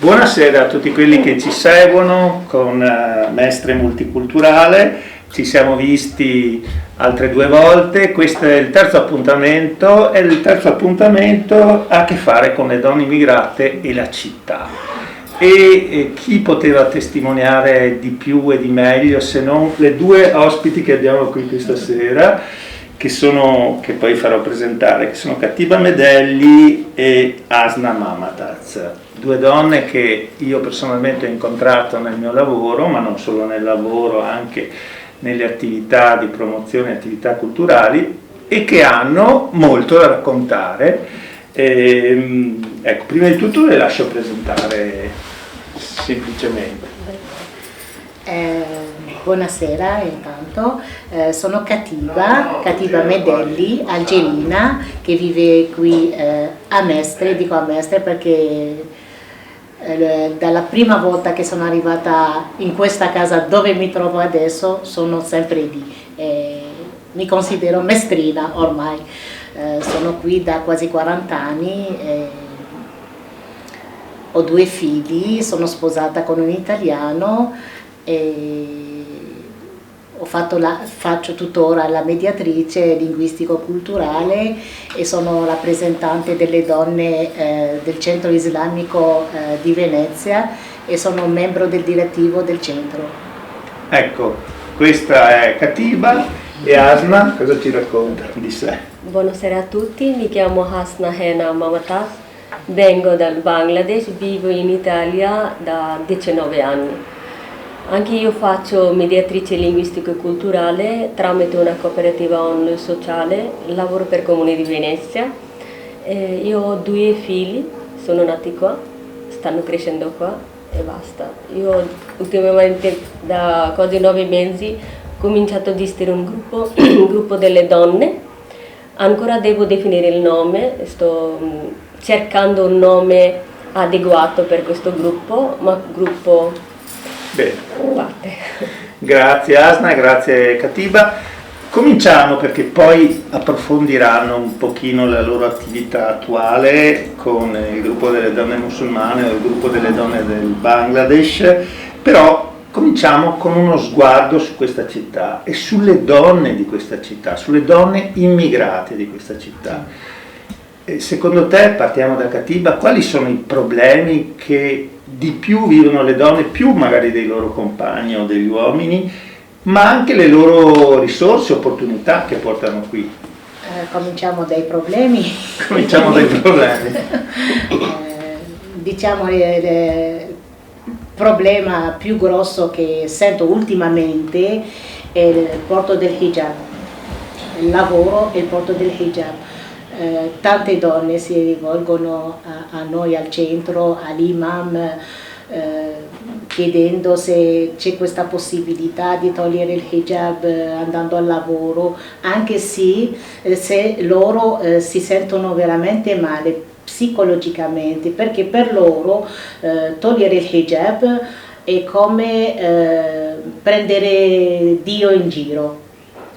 Buonasera a tutti quelli che ci seguono con Mestre Multiculturale. Ci siamo visti altre 2 volte, questo è il terzo appuntamento e il terzo appuntamento ha a che fare con le donne immigrate e la città. E chi poteva testimoniare di più e di meglio se non le 2 ospiti che abbiamo qui questa sera, che poi farò presentare, che sono Katiba Medelli e Asna Mamataz, 2 donne che io personalmente ho incontrato nel mio lavoro, ma non solo nel lavoro, anche nelle attività di promozione, attività culturali, e che hanno molto da raccontare. Ecco, prima di tutto le lascio presentare semplicemente. Buonasera intanto, sono Katiba Medelli, algerina, che vive qui a Mestre. Dico a Mestre perché dalla prima volta che sono arrivata in questa casa dove mi trovo adesso sono sempre lì. Mi considero mestrina ormai, sono qui da quasi 40 anni. Ho 2 figli, sono sposata con un italiano e faccio tuttora la mediatrice linguistico-culturale e sono rappresentante delle donne del centro islamico di Venezia e sono membro del direttivo del centro. Ecco, questa è Katiba e Asna, cosa ci racconta di sé? Buonasera a tutti, mi chiamo Hasna Hena Mamataz, vengo dal Bangladesh, vivo in Italia da 19 anni. Anche io faccio mediatrice linguistico e culturale tramite una cooperativa online sociale, lavoro per Comune di Venezia. Io ho 2 figli, sono nati qua, stanno crescendo qua e basta. Io ultimamente da quasi 9 mesi ho cominciato a gestire un gruppo delle donne. Ancora devo definire il nome, sto cercando un nome adeguato per questo gruppo, ma gruppo... Bene. Grazie Asna, grazie Katiba. Cominciamo perché poi approfondiranno un pochino la loro attività attuale con il gruppo delle donne musulmane o il gruppo delle donne del Bangladesh, però cominciamo con uno sguardo su questa città e sulle donne di questa città, sulle donne immigrate di questa città. Secondo te, partiamo da Katiba, quali sono i problemi che di più vivono le donne, più magari dei loro compagni o degli uomini, ma anche le loro risorse, opportunità che portano qui? Cominciamo dai problemi. Cominciamo dai problemi. Diciamo il problema più grosso che sento ultimamente è il porto del hijab, il lavoro e il porto del hijab. Tante donne si rivolgono a noi al centro, all'imam, chiedendo se c'è questa possibilità di togliere il hijab andando al lavoro, anche se loro si sentono veramente male psicologicamente, perché per loro togliere il hijab è come prendere Dio in giro.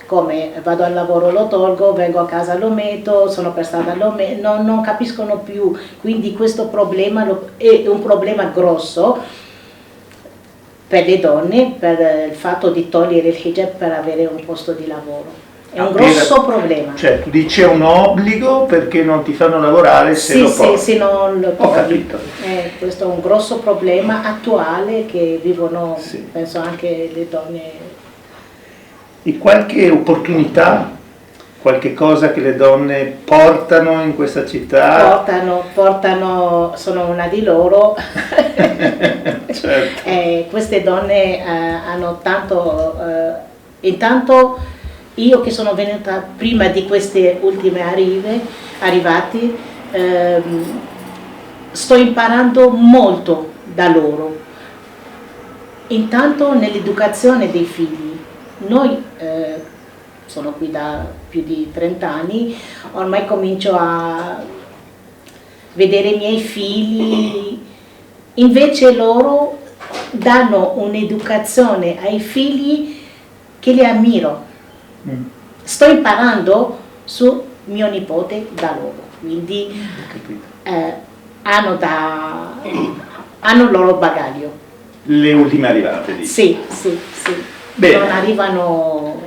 Come vado al lavoro lo tolgo, vengo a casa lo metto, sono per strada lo metto, non capiscono più, quindi questo problema è un problema grosso per le donne, per il fatto di togliere il hijab per avere un posto di lavoro. È un grosso problema. Cioè tu dici è un obbligo perché non ti fanno lavorare se lo porti. Sì, non lo Ho capito. Questo è un grosso problema attuale che vivono, penso anche le donne. E qualche opportunità, qualche cosa che le donne portano in questa città? Portano, sono una di loro. Certo. Queste donne hanno tanto, intanto io che sono venuta prima di queste ultime arrivati, sto imparando molto da loro. Intanto nell'educazione dei figli. Noi sono qui da più di 30 anni, ormai comincio a vedere i miei figli, invece loro danno un'educazione ai figli che li ammiro. Sto imparando su mio nipote da loro, quindi hanno hanno il loro bagaglio. Le ultime arrivate, dici? Sì, sì, sì. Bene. Non arrivano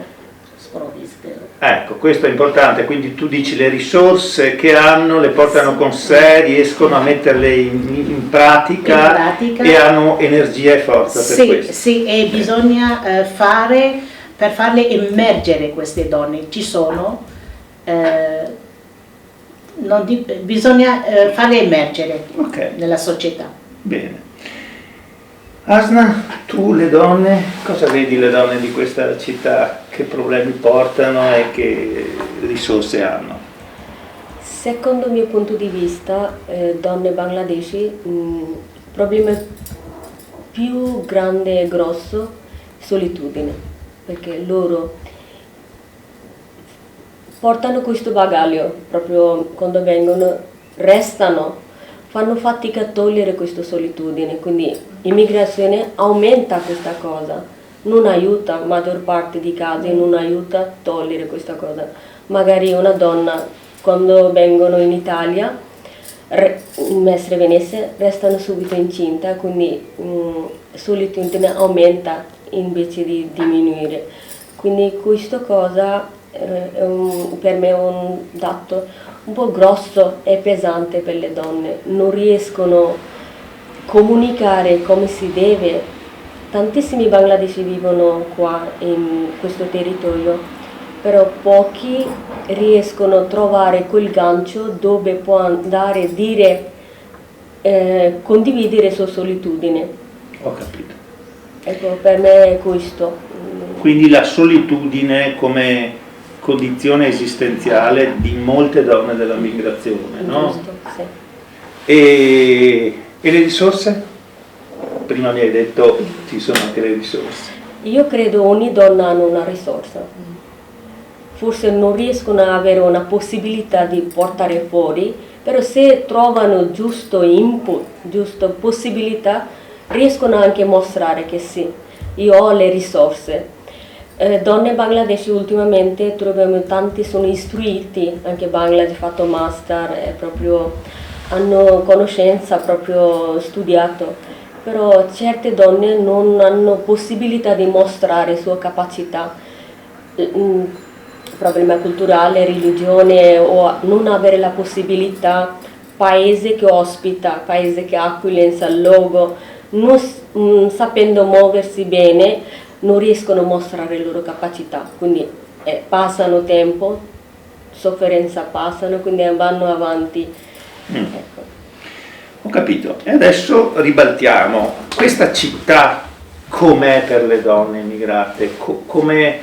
sprovviste. Ecco, questo è importante, quindi tu dici le risorse che hanno le portano con sé, riescono a metterle in pratica e hanno energia e forza per questo. Sì, e bisogna per farle emergere queste donne. Ci sono, bisogna farle emergere nella società. Bene. Asna, tu le donne, cosa vedi le donne di questa città? Che problemi portano e che risorse hanno? Secondo il mio punto di vista, donne bangladeshi, il problema più grande e grosso è solitudine, perché loro portano questo bagaglio, proprio quando vengono, restano, fanno fatica a togliere questa solitudine, quindi l'immigrazione aumenta questa cosa, non aiuta, la maggior parte dei casi non aiuta a togliere questa cosa. Magari una donna quando vengono in Italia, Mestre Venezia, restano subito incinta, quindi solitudine aumenta invece di diminuire. Quindi questa cosa per me è un dato un po' grosso e pesante per le donne, non riescono a comunicare come si deve. Tantissimi bangladeshi vivono qua in questo territorio, però pochi riescono a trovare quel gancio dove può andare a dire, condividere la sua solitudine. Ho capito. Ecco, per me è questo. Quindi la solitudine come condizione esistenziale di molte donne della migrazione, no? Giusto, sì. E le risorse? Prima mi hai detto ci sono anche le risorse. Io credo ogni donna ha una risorsa. Forse non riescono ad avere una possibilità di portare fuori, però se trovano giusto input, giusta possibilità, riescono anche a mostrare che sì, io ho le risorse. Donne bangladeshi ultimamente troviamo tanti sono istruiti, anche Bangladesh ha fatto master, proprio hanno conoscenza, proprio studiato, però certe donne non hanno possibilità di mostrare la sua capacità, problema culturale, religione o non avere la possibilità, paese che ospita, paese che ha accoglienza, luogo, non sapendo muoversi bene, non riescono a mostrare le loro capacità, quindi passano tempo, sofferenza passano, quindi vanno avanti. Ecco. Ho capito. E adesso ribaltiamo. Questa città com'è per le donne immigrate? Come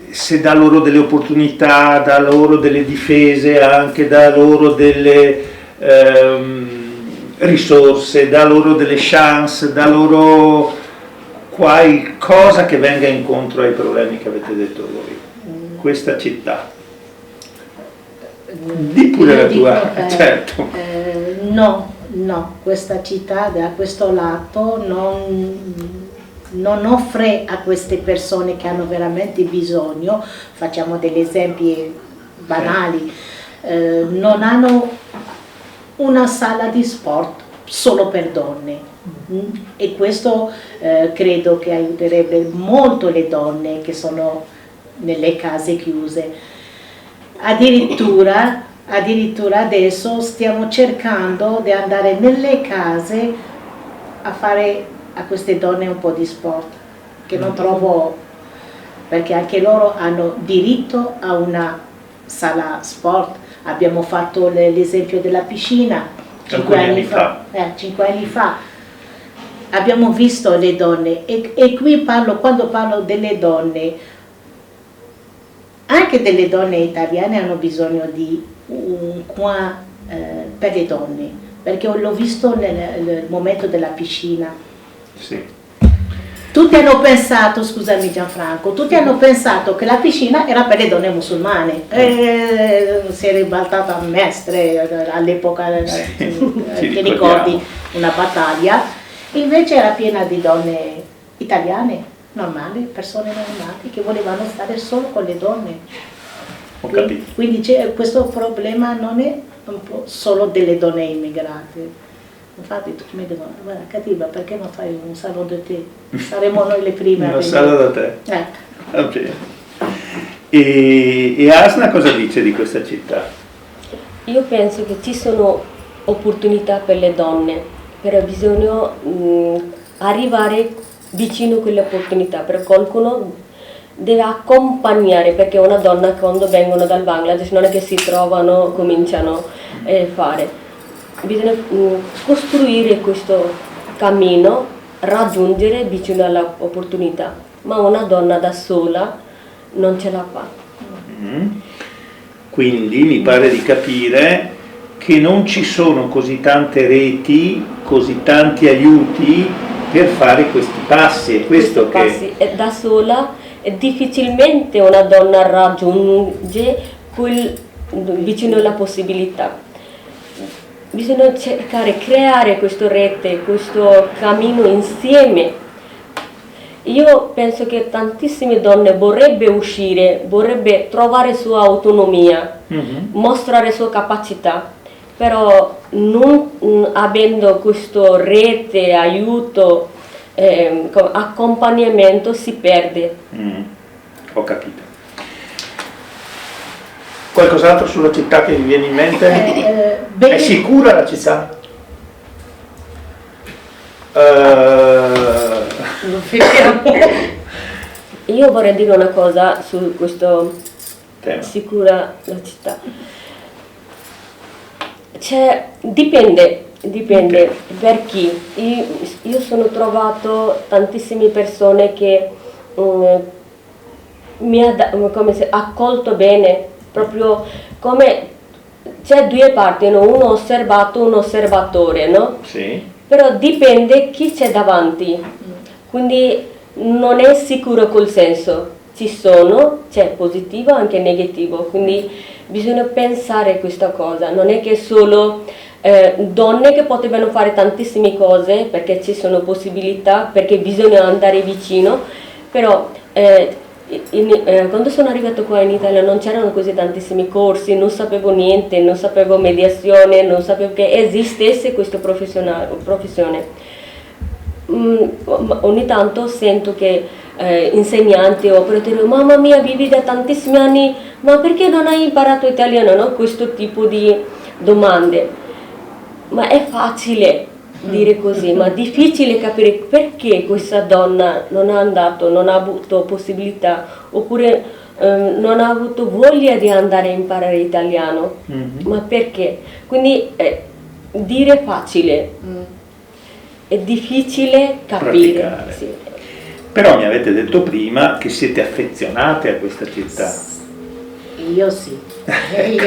se dà loro delle opportunità, dà loro delle difese, anche dà loro delle risorse, dà loro delle chance, dà loro qualcosa che venga incontro ai problemi che avete detto voi. Questa città. Di pure la tua, certo. No, questa città da questo lato non offre a queste persone che hanno veramente bisogno, facciamo degli esempi banali, non hanno una sala di sport solo per donne. E questo credo che aiuterebbe molto le donne che sono nelle case chiuse. Addirittura adesso stiamo cercando di andare nelle case a fare a queste donne un po' di sport, che non trovo, perché anche loro hanno diritto a una sala sport. Abbiamo fatto l'esempio della piscina 5 anni fa. Abbiamo visto le donne e qui quando parlo delle donne, anche delle donne italiane hanno bisogno di un coin per le donne, perché l'ho visto nel momento della piscina. Sì. Tutti hanno pensato, scusami Gianfranco, tutti hanno pensato che la piscina era per le donne musulmane. Si è ribaltata a Mestre all'epoca, ti ricordi, una battaglia, invece era piena di donne italiane, normali, persone normali che volevano stare solo con le donne. Ho capito. Quindi questo problema non è un po' solo delle donne immigrate, Infatti tutti mi dicono, guarda Katiba, perché non fai un salone da te? Saremo noi le prime. Una sala da te. Ecco. Va bene. E Asna cosa dice di questa città? Io penso che ci sono opportunità per le donne, però bisogna arrivare vicino a quelle opportunità, per qualcuno deve accompagnare, perché una donna quando vengono dal Bangladesh non è che si trovano, cominciano a fare. Bisogna costruire questo cammino, raggiungere vicino all'opportunità, ma una donna da sola non ce la fa. Quindi mi pare di capire che non ci sono così tante reti, così tanti aiuti per fare questi passi. È questo che... Passi, da sola difficilmente una donna raggiunge vicino alla possibilità. Bisogna cercare, creare questa rete, questo cammino insieme. Io penso che tantissime donne vorrebbe uscire, vorrebbe trovare sua autonomia, mostrare sua capacità, però non avendo questa rete, aiuto, accompagnamento si perde. Ho capito. Qualcos'altro sulla città che vi viene in mente? È sicura la città? Io vorrei dire una cosa su questo tema. Sicura la città. Dipende per chi. Io sono trovato tantissime persone che mi hanno accolto bene, proprio come c'è due parti, no? Uno osservato, un osservatore, no? Sì. Però dipende chi c'è davanti, quindi non è sicuro col senso, c'è positivo e anche negativo, quindi bisogna pensare a questa cosa, non è che solo donne che potevano fare tantissime cose perché ci sono possibilità, perché bisogna andare vicino, però quando sono arrivato qua in Italia non c'erano così tantissimi corsi, non sapevo niente, non sapevo mediazione, non sapevo che esistesse questa professione. Ogni tanto sento che insegnanti o operatori, mamma mia, vivi da tantissimi anni, ma perché non hai imparato italiano? No? Questo tipo di domande. Ma è facile dire così, ma difficile capire perché questa donna non ha avuto possibilità, oppure non ha avuto voglia di andare a imparare italiano. Ma perché? Quindi dire facile, è difficile capire. Sì. Però mi avete detto prima che siete affezionate a questa città. Io sì, i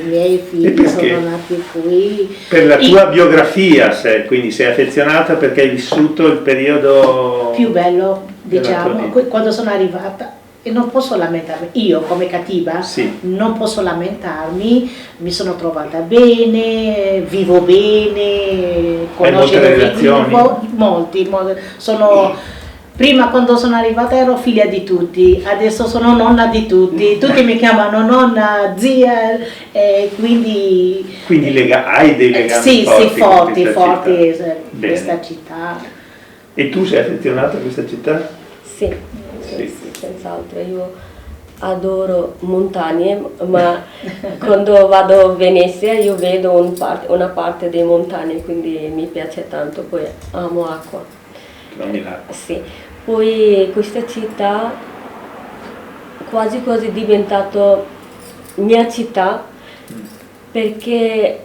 miei figli sono nati qui. Per la tua biografia, quindi sei affezionata perché hai vissuto il periodo più bello, diciamo, quando sono arrivata. E non posso lamentarmi, io come Katiba non posso lamentarmi, mi sono trovata bene, vivo bene, conosco molti, prima quando sono arrivata ero figlia di tutti, adesso sono nonna di tutti mi chiamano nonna, zia, quindi hai dei legami forti questa città. E tu sei affezionata a questa città? Sì, senz'altro. Io adoro montagne, ma quando vado a Venezia io vedo una parte delle montagne, quindi mi piace tanto, poi amo acqua. Sì. Poi questa città quasi è diventata mia città, perché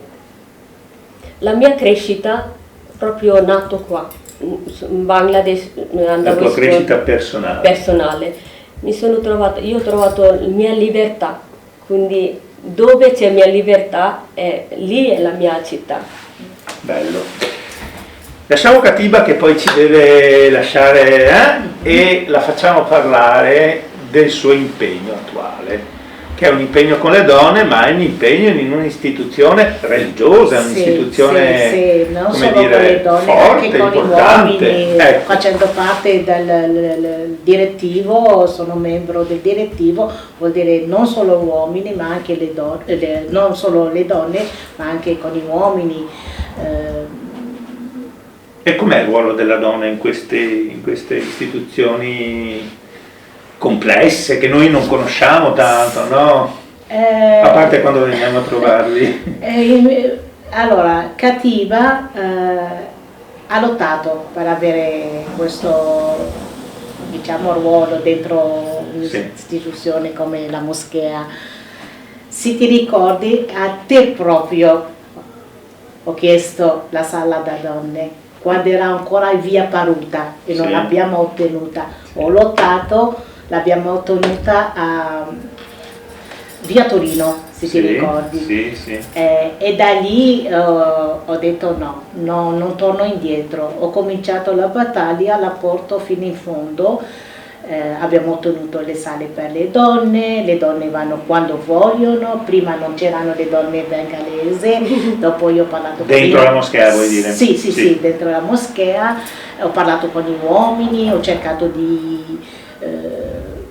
la mia crescita proprio nato qua. In Bangladesh la tua crescita personale. Io ho trovato la mia libertà, quindi dove c'è mia libertà lì è la mia città. Bello. Lasciamo Katiba che poi ci deve lasciare e la facciamo parlare del suo impegno attuale, che è un impegno con le donne, ma è un impegno in un'istituzione religiosa, un'istituzione non solo con le donne, forte, anche con importante. I uomini, facendo parte del direttivo, sono membro del direttivo, vuol dire non solo uomini, ma anche le donne, non solo le donne, ma anche con i uomini. E com'è il ruolo della donna in queste istituzioni complesse che noi non conosciamo tanto, no? A parte quando veniamo a trovarli. Allora, Katiba ha lottato per avere questo, diciamo, ruolo dentro un'istituzione come la moschea. Se ti ricordi, a te proprio ho chiesto la sala da donne quando era ancora in via Paruta e non l'abbiamo ottenuta. Ho lottato, l'abbiamo ottenuta a via Torino, se ti ricordi. E da lì ho detto no, non torno indietro. Ho cominciato la battaglia, la porto fino in fondo. Abbiamo ottenuto le sale per le donne vanno quando vogliono, prima non c'erano le donne bengalesi, dopo io ho parlato dentro la moschea, vuoi dire? Sì, dentro la moschea, ho parlato con gli uomini, ho cercato di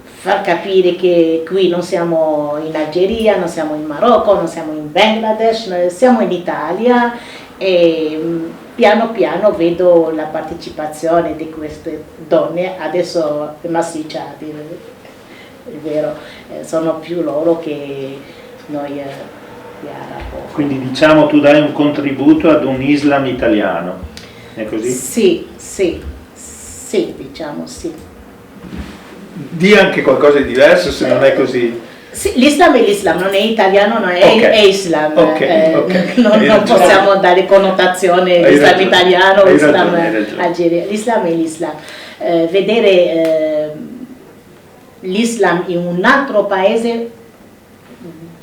far capire che qui non siamo in Algeria, non siamo in Marocco, non siamo in Bangladesh, siamo in Italia e piano piano vedo la partecipazione di queste donne, adesso è massiccia, è vero, sono più loro che noi arabi. Quindi diciamo tu dai un contributo ad un Islam italiano, è così? Sì, diciamo sì. Di anche qualcosa di diverso se non è così. Sì, l'Islam è l'Islam, non è italiano, non è, è Islam. Non possiamo dare connotazione Islam italiano o Islam algeriano. L'Islam è l'Islam. Vedere l'Islam in un altro paese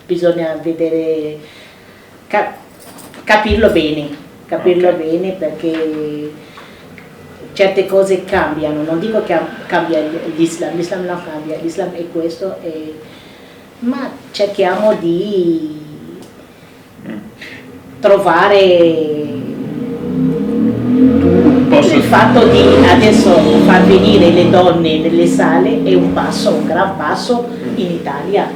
bisogna vedere, capirlo bene perché certe cose cambiano, non dico che cambia l'Islam non cambia, l'Islam è questo, ma cerchiamo di trovare il fatto di adesso far venire le donne nelle sale è un gran passo in Italia,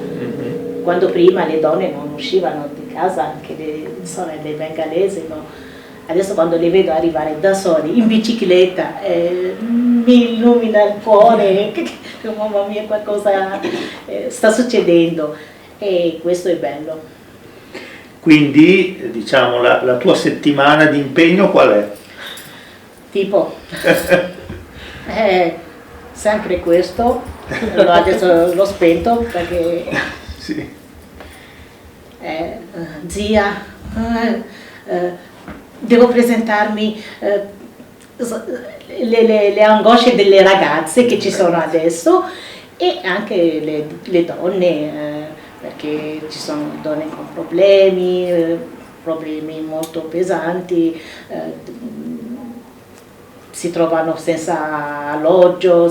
quando prima le donne non uscivano di casa, anche le sorelle bengalesi, no? Adesso quando le vedo arrivare da soli in bicicletta mi illumina il cuore, mamma mia, qualcosa sta succedendo e questo è bello. Quindi diciamo la tua settimana di impegno qual è? Tipo, sempre questo, adesso l'ho spento perché zia, devo presentarmi, le angosce delle ragazze che ci sono adesso e anche le donne, perché ci sono donne con problemi molto pesanti, si trovano senza alloggio,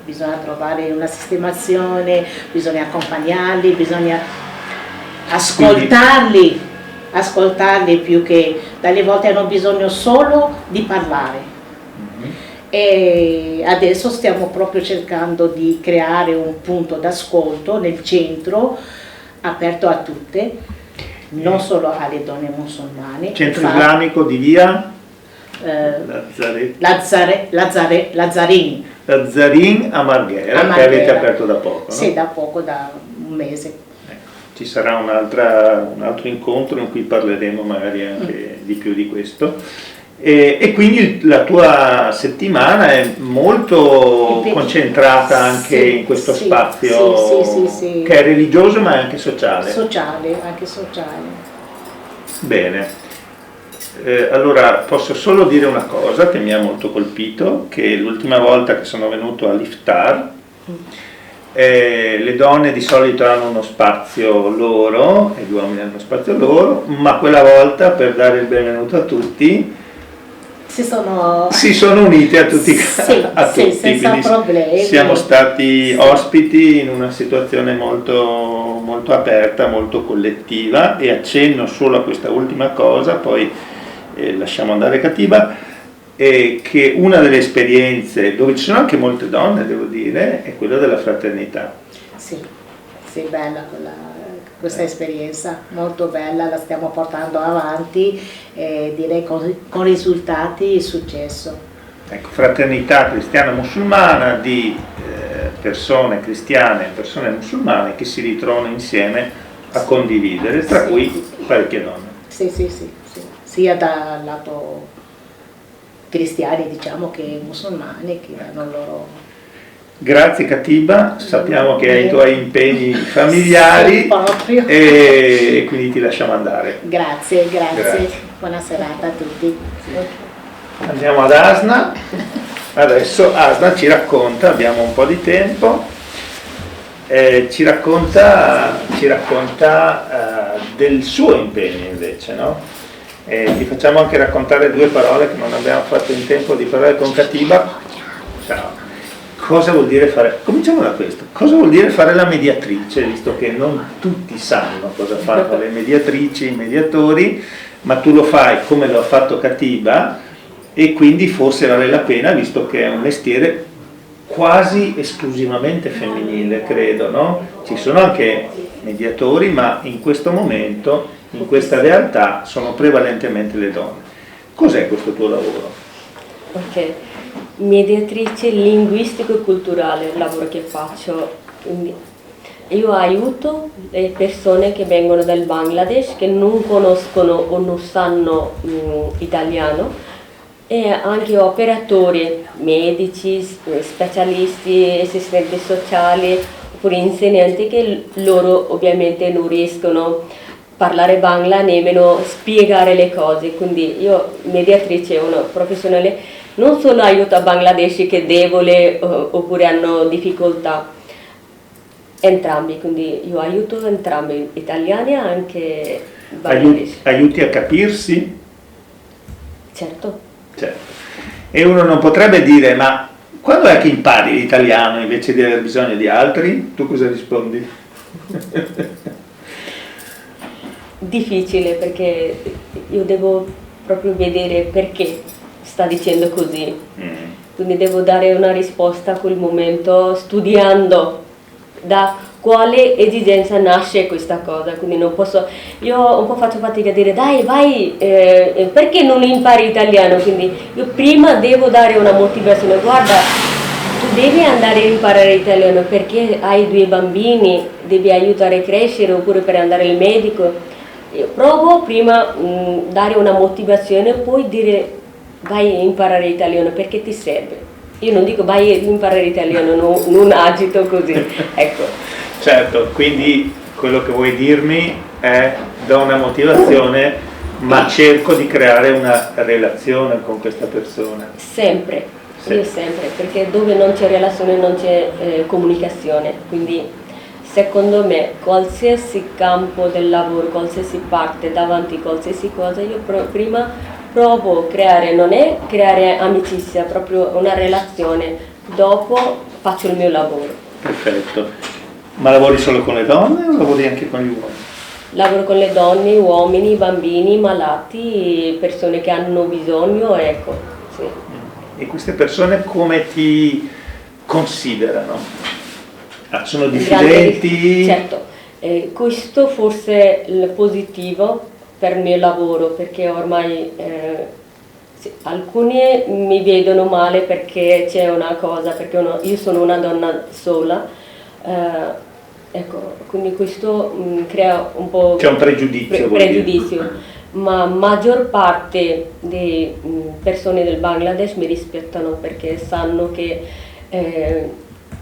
bisogna trovare una sistemazione, bisogna accompagnarli, bisogna ascoltarli più che dalle volte hanno bisogno solo di parlare. E adesso stiamo proprio cercando di creare un punto d'ascolto nel centro aperto a tutte, non solo alle donne musulmane. Centro islamico di via? Lazzarin a Marghera, che avete aperto da poco, no? Sì, da poco, da un mese. Ci sarà un altro incontro in cui parleremo magari anche di più di questo. E quindi la tua settimana è molto concentrata anche in questo spazio che è religioso ma anche sociale. Anche sociale. Bene. Allora posso solo dire una cosa che mi ha molto colpito, che l'ultima volta che sono venuto all'Iftar le donne di solito hanno uno spazio loro e gli uomini hanno uno spazio loro, ma quella volta per dare il benvenuto a tutti si sono unite a tutti, senza problemi. Siamo stati ospiti in una situazione molto, molto aperta, molto collettiva, e accenno solo a questa ultima cosa, poi lasciamo andare Katiba, che una delle esperienze dove ci sono anche molte donne, devo dire, è quella della fraternità. Sì, bella quella questa esperienza molto bella, la stiamo portando avanti e direi con risultati e successo. Ecco, fraternità cristiana-musulmana di persone cristiane e persone musulmane che si ritrovano insieme a condividere, tra cui parecchie donne. Sì, sia dal lato cristiani diciamo che musulmani che hanno loro. Grazie Katiba, sappiamo che hai i tuoi impegni familiari e quindi ti lasciamo andare. Grazie. Buona serata a tutti. Andiamo ad Asna, adesso Asna ci racconta, abbiamo un po' di tempo, ci racconta del suo impegno invece, no? Ti facciamo anche raccontare due parole che non abbiamo fatto in tempo di parlare con Katiba. Ciao. Cosa vuol dire fare? Cominciamo da questo. Cosa vuol dire fare la mediatrice, visto che non tutti sanno cosa fanno le mediatrici, i mediatori, ma tu lo fai come lo ha fatto Katiba e quindi forse vale la pena, visto che è un mestiere quasi esclusivamente femminile, credo, no? Ci sono anche mediatori, ma in questo momento, in questa realtà, sono prevalentemente le donne. Cos'è questo tuo lavoro? Ok. Mediatrice linguistico-culturale, il lavoro che faccio. Quindi io aiuto le persone che vengono dal Bangladesh, che non conoscono o non sanno italiano, e anche operatori, medici, specialisti, assistenti sociali, oppure insegnanti che loro ovviamente non riescono a parlare bangla, nemmeno spiegare le cose. Quindi io, mediatrice, una professionale, non solo aiuto a Bangladeshi che debole oppure hanno difficoltà, entrambi, quindi io aiuto entrambi, italiani e anche Bangladeshi. Aiuti a capirsi? Certo. E uno non potrebbe dire, ma quando è che impari l'italiano invece di aver bisogno di altri? Tu cosa rispondi? Difficile, perché io devo proprio vedere perché sta dicendo così, quindi devo dare una risposta a quel momento studiando da quale esigenza nasce questa cosa. Quindi non posso, io un po' faccio fatica a dire dai vai, perché non impari italiano, quindi io prima devo dare una motivazione, guarda tu devi andare a imparare italiano perché hai 2 bambini, devi aiutare a crescere oppure per andare al medico. Io provo prima dare una motivazione, poi dire vai a imparare italiano perché ti serve. Io non dico vai a imparare italiano, non agito così, ecco. Certo, quindi quello che vuoi dirmi è do una motivazione, ma cerco di creare una relazione con questa persona. Sempre, io sempre, perché dove non c'è relazione non c'è comunicazione, quindi secondo me qualsiasi campo del lavoro, qualsiasi parte, davanti a qualsiasi cosa, io prima provo a creare, non è creare amicizia, proprio una relazione, dopo faccio il mio lavoro. Perfetto. Ma lavori solo con le donne o lavori anche con gli uomini? Lavoro con le donne, uomini, bambini, malati, persone che hanno bisogno, ecco. Sì. E queste persone come ti considerano? Sono diffidenti? Certo, questo forse è il positivo per il mio lavoro, perché ormai alcuni mi vedono male perché c'è una cosa, perché io sono una donna sola, ecco, quindi questo crea un po'... C'è un pregiudizio. Ma maggior parte delle persone del Bangladesh mi rispettano perché sanno che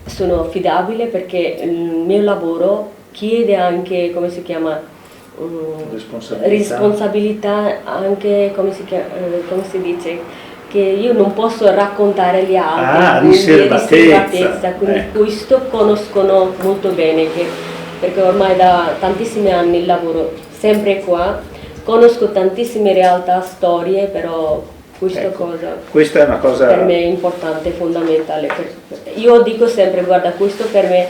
sono affidabile, perché il mio lavoro chiede anche, come si chiama, responsabilità anche, come si dice, che io non posso raccontare agli altri, riservatezza, quindi questo conoscono molto bene, perché ormai da tantissimi anni lavoro sempre qua, conosco tantissime realtà, storie, però questa è una cosa per me importante, fondamentale. Io dico sempre, guarda, questo per me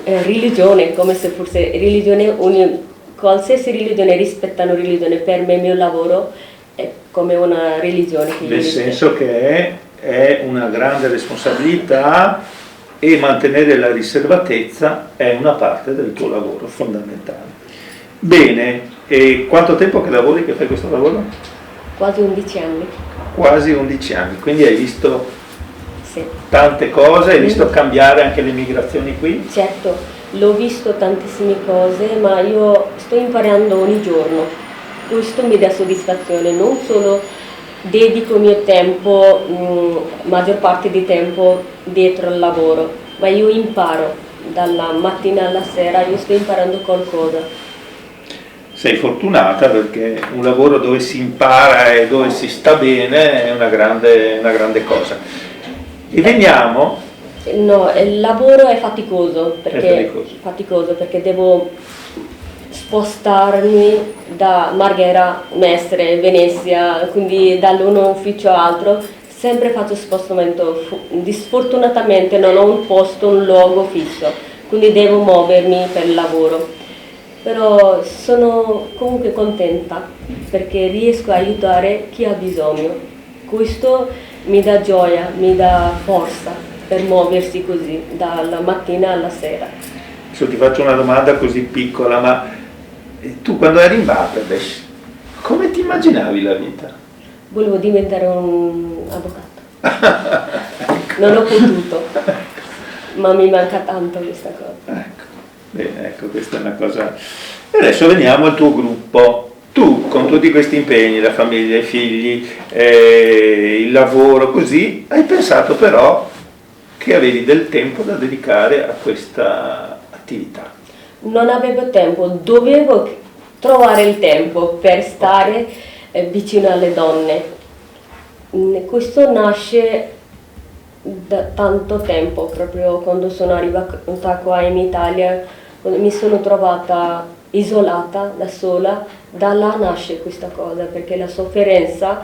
è religione, come se fosse religione, qualsiasi religione, rispettano religione, per me il mio lavoro è come una religione. Nel senso che è una grande responsabilità e mantenere la riservatezza è una parte del tuo lavoro fondamentale. Bene, e quanto tempo che lavori, che fai questo lavoro? Quasi 11 anni. Quasi 11 anni, quindi hai visto Sì. tante cose, hai visto cambiare anche le migrazioni qui? Certo, l'ho visto tantissime cose, ma io sto imparando ogni giorno. Questo mi dà soddisfazione, non solo dedico il mio tempo, maggior parte di tempo dietro al lavoro, ma io imparo dalla mattina alla sera, io sto imparando qualcosa. Sei fortunata perché un lavoro dove si impara e dove si sta bene è una grande cosa. E veniamo... No, il lavoro è faticoso perché devo spostarmi da Marghera, Mestre, Venezia, quindi dall'uno ufficio all'altro, sempre faccio spostamento. Sfortunatamente non ho un posto, un luogo fisso, quindi devo muovermi per il lavoro. Però sono comunque contenta perché riesco a aiutare chi ha bisogno. Questo mi dà gioia, mi dà forza per muoversi così, dalla mattina alla sera. Adesso ti faccio una domanda così piccola, ma tu quando eri in Bangladesh, come ti immaginavi la vita? Volevo diventare un avvocato. Non ho potuto, ma mi manca tanto questa cosa. Ecco, bene, ecco, questa è una cosa... E adesso veniamo al tuo gruppo. Tu, con tutti questi impegni, la famiglia, i figli, il lavoro, così, hai pensato però che avevi del tempo da dedicare a questa attività. Non avevo tempo, dovevo trovare il tempo per stare vicino alle donne. Questo nasce da tanto tempo, proprio quando sono arrivata qua in Italia, mi sono trovata isolata, da sola, da là nasce questa cosa, perché la sofferenza,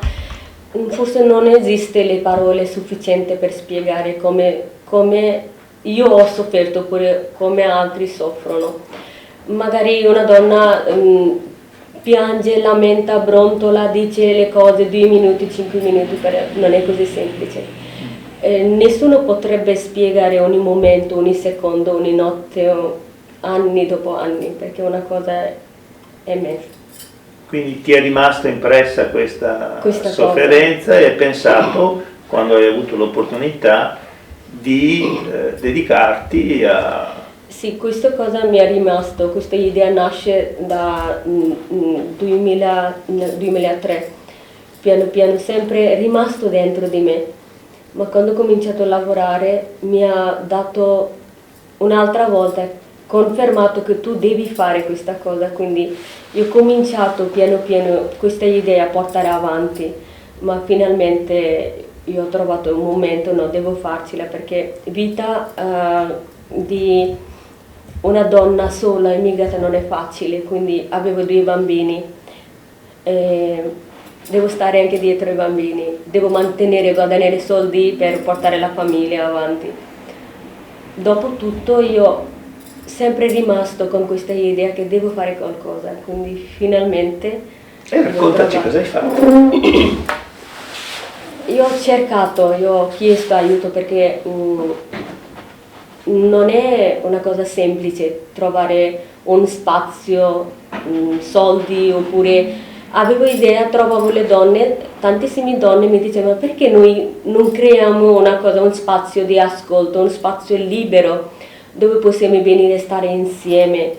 forse non esiste le parole sufficienti per spiegare come io ho sofferto oppure come altri soffrono. Magari una donna piange, lamenta, brontola, dice le cose 2 minuti, 5 minuti, non è così semplice. Nessuno potrebbe spiegare ogni momento, ogni secondo, ogni notte, anni dopo anni, perché una cosa è me. Quindi ti è rimasta impressa questa sofferenza cosa. E hai pensato, quando hai avuto l'opportunità, di dedicarti a... Sì, questa cosa mi è rimasto, questa idea nasce da 2003, piano piano sempre rimasto dentro di me, ma quando ho cominciato a lavorare mi ha dato un'altra volta, confermato che tu devi fare questa cosa, quindi io ho cominciato piano piano questa idea a portare avanti, ma finalmente io ho trovato un momento, no, devo farcela, perché vita di una donna sola immigrata non è facile, quindi avevo 2 bambini, devo stare anche dietro ai bambini, devo guadagnare soldi per portare la famiglia avanti. Dopotutto io sempre rimasto con questa idea che devo fare qualcosa, quindi finalmente... E raccontaci cosa hai fatto. Io ho chiesto aiuto perché non è una cosa semplice trovare un spazio, soldi, oppure avevo idea, trovavo le donne, tantissime donne mi dicevano perché noi non creiamo una cosa, un spazio di ascolto, un spazio libero dove possiamo venire a stare insieme.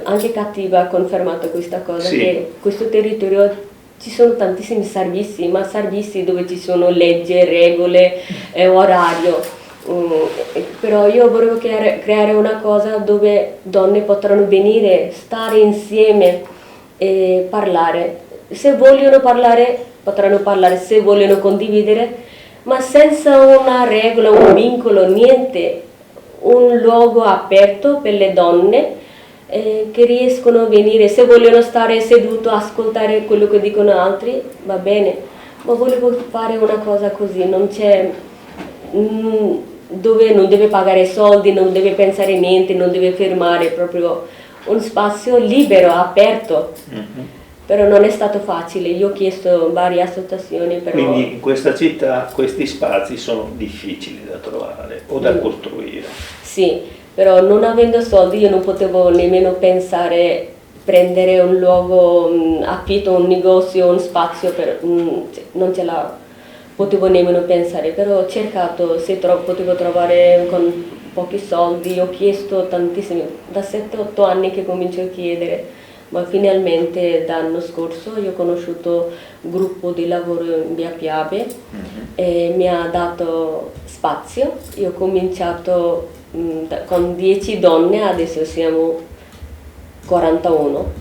Anche Cattiva ha confermato questa cosa, sì. Che questo territorio ci sono tantissimi servizi, ma servizi dove ci sono leggi, regole, orario. Però io volevo creare una cosa dove donne potranno venire, stare insieme e parlare. Se vogliono parlare, potranno parlare, se vogliono condividere, ma senza una regola, un vincolo, niente. Un luogo aperto per le donne che riescono a venire, se vogliono stare seduto a ascoltare quello che dicono altri, va bene, ma volevo fare una cosa così, non c'è, dove non deve pagare soldi, non deve pensare niente, non deve fermare, proprio un spazio libero, aperto. Però non è stato facile, io ho chiesto varie associazioni. Però... Quindi in questa città questi spazi sono difficili da trovare o da costruire. Sì, però non avendo soldi io non potevo nemmeno pensare prendere un luogo, affitto un negozio, un spazio, non ce la potevo nemmeno pensare, però ho cercato se potevo trovare con pochi soldi, ho chiesto tantissimi, da 7-8 anni che comincio a chiedere, ma finalmente l'anno scorso io ho conosciuto un gruppo di lavoro in via Piave e mi ha dato spazio, io ho cominciato con 10 donne, adesso siamo 41.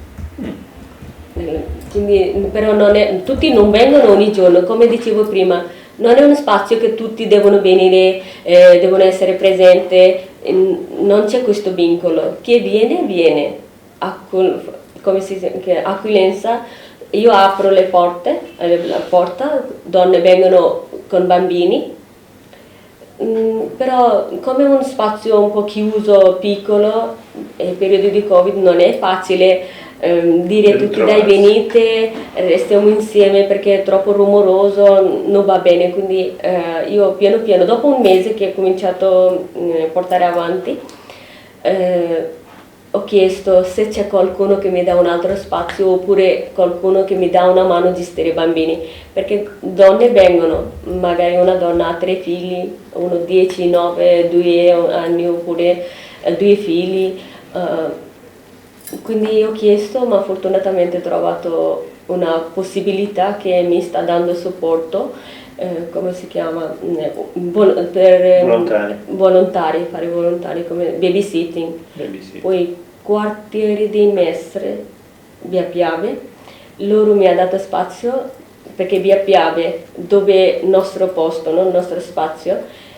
Quindi, però tutti non vengono ogni giorno, come dicevo prima, non è uno spazio che tutti devono venire, devono essere presenti, non c'è questo vincolo, chi viene, come si dice, accoglienza, io apro le porte, la porta, donne vengono con bambini, però come un spazio un po' chiuso, piccolo, in periodo di Covid non è facile dire a tutti dai venite, restiamo insieme perché è troppo rumoroso, non va bene, quindi io piano piano, dopo un mese che ho cominciato a portare avanti, ho chiesto se c'è qualcuno che mi dà un altro spazio oppure qualcuno che mi dà una mano a gestire i bambini, perché donne vengono, magari una donna ha 3 figli, uno 10, 9, 2 anni oppure 2 figli, quindi ho chiesto, ma fortunatamente ho trovato una possibilità che mi sta dando supporto, come si chiama? Volontari, fare volontari come babysitting. Poi quartiere di Mestre, via Piave, loro mi hanno dato spazio perché via Piave, dove è il nostro posto, no? Il nostro spazio,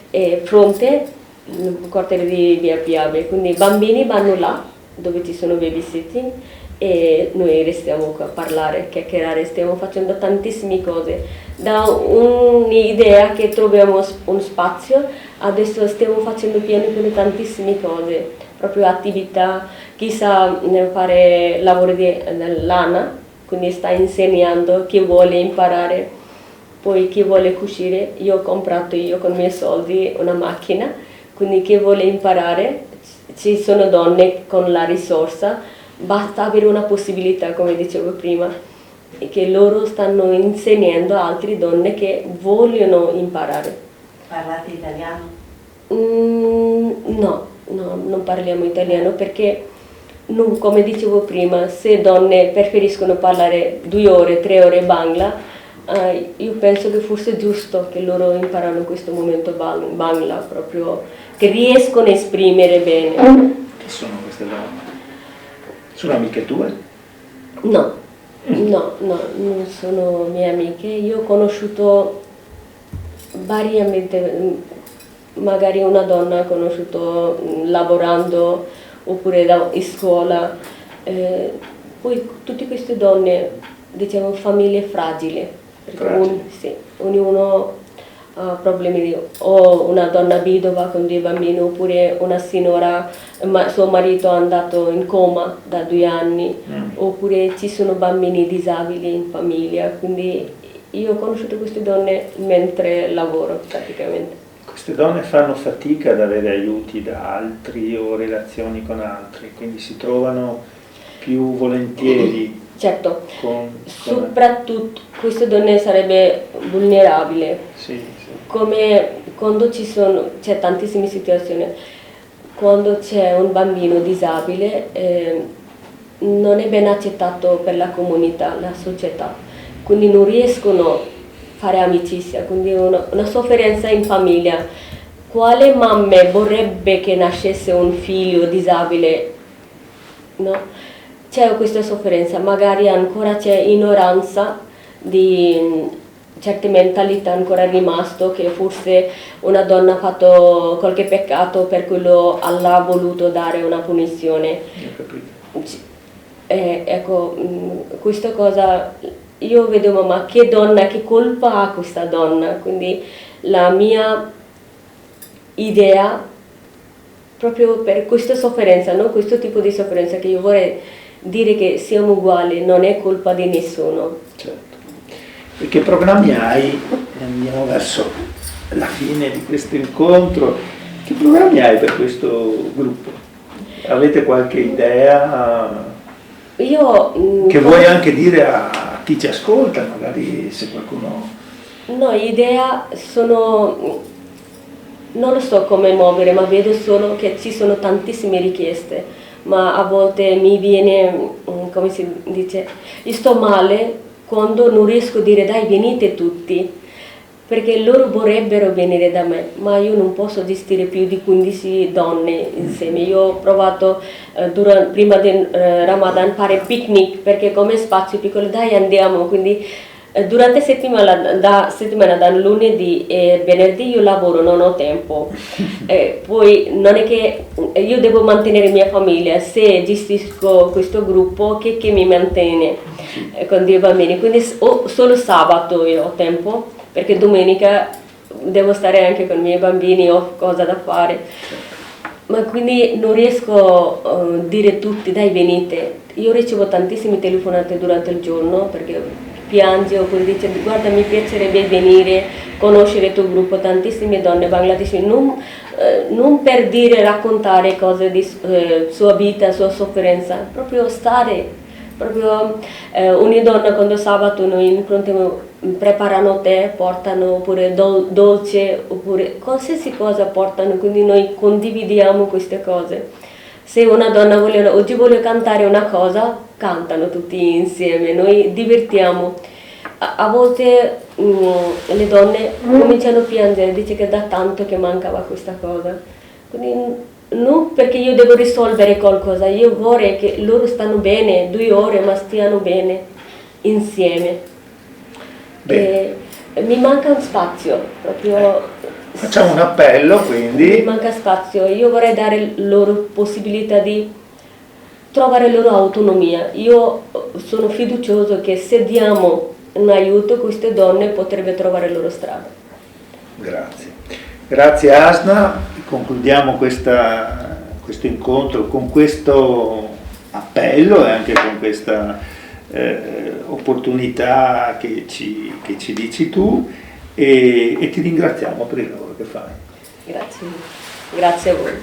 è fronte il quartiere di via Piave, quindi i bambini vanno là dove ci sono babysitting e noi restiamo qua a parlare, chiacchierare, stiamo facendo tantissime cose, da un'idea che troviamo un spazio, adesso stiamo facendo piano piano tantissime cose, proprio attività, chi sa fare lavoro di lana, quindi sta insegnando, chi vuole imparare, poi chi vuole cucire, io ho comprato con i miei soldi una macchina, quindi chi vuole imparare, ci sono donne con la risorsa, basta avere una possibilità, come dicevo prima, che loro stanno insegnando a altre donne che vogliono imparare. Parlate italiano? No, non parliamo italiano perché, come dicevo prima, se donne preferiscono parlare 2 ore, 3 ore Bangla, io penso che forse è giusto che loro imparano in questo momento Bangla, proprio che riescono a esprimere bene. Chi sono queste donne? Sono amiche tue? No, non sono mie amiche. Io ho conosciuto variamente, magari una donna ho conosciuto lavorando oppure in scuola. Poi tutte queste donne, diciamo, famiglie fragili, perché ognuno ha problemi, o una donna vedova con 2 bambini oppure una signora, suo marito è andato in coma da 2 anni, oppure ci sono bambini disabili in famiglia, quindi io ho conosciuto queste donne mentre lavoro praticamente. Queste donne fanno fatica ad avere aiuti da altri o relazioni con altri, quindi si trovano più volentieri. Certo, soprattutto queste donne sarebbe vulnerabile, sì. Come quando c'è tantissime situazioni, quando c'è un bambino disabile non è ben accettato per la comunità, la società, quindi non riescono a fare amicizia, quindi una sofferenza in famiglia. Quale mamma vorrebbe che nascesse un figlio disabile? No? C'è questa sofferenza, magari ancora c'è ignoranza di certe mentalità ancora rimasto, che forse una donna ha fatto qualche peccato per quello Allah ha voluto dare una punizione. Ecco, questa cosa io vedo, ma che donna, che colpa ha questa donna? Quindi la mia idea, proprio per questa sofferenza, no? Questo tipo di sofferenza, che io vorrei dire che siamo uguali, non è colpa di nessuno. Certo. E che programmi hai? Andiamo verso la fine di questo incontro. Che programmi hai per questo gruppo? Avete qualche idea? Che vuoi anche dire a chi ci ascolta, magari se qualcuno... No, idea sono... Non lo so come muovere, ma vedo solo che ci sono tantissime richieste, ma a volte mi viene, come si dice, io sto male quando non riesco a dire dai venite tutti, perché loro vorrebbero venire da me, ma io non posso gestire più di 15 donne insieme. Io ho provato prima del Ramadan a fare picnic, perché come spazio piccolo, dai andiamo, quindi durante settimana da lunedì e venerdì io lavoro, non ho tempo. Poi non è che io devo mantenere mia famiglia, se gestisco questo gruppo che mi mantiene con due bambini, quindi solo sabato io ho tempo, perché domenica devo stare anche con i miei bambini, ho cosa da fare. Ma quindi non riesco a dire a tutti dai venite. Io ricevo tantissime telefonate durante il giorno perché piange oppure dice guarda mi piacerebbe venire, conoscere il tuo gruppo, tantissime donne bangladesi, non per dire raccontare cose di sua vita, sua sofferenza, proprio stare. Proprio ogni donna quando sabato noi preparano tè, portano oppure dolce oppure qualsiasi cosa portano, quindi noi condividiamo queste cose. Se una donna oggi vuole cantare una cosa, cantano tutti insieme, noi divertiamo. A volte le donne cominciano a piangere, dice che da tanto che mancava questa cosa. Quindi non perché io devo risolvere qualcosa, io vorrei che loro stanno bene 2 ore, ma stiano bene insieme. Mi manca un spazio, proprio. Facciamo un appello quindi. Mi manca spazio, io vorrei dare loro possibilità di trovare loro autonomia. Io sono fiducioso che se diamo un aiuto queste donne potrebbero trovare la loro strada. Grazie. Grazie Asna. Concludiamo questo incontro con questo appello e anche con questa opportunità che ci dici tu e ti ringraziamo per il lavoro che fai. Grazie a voi.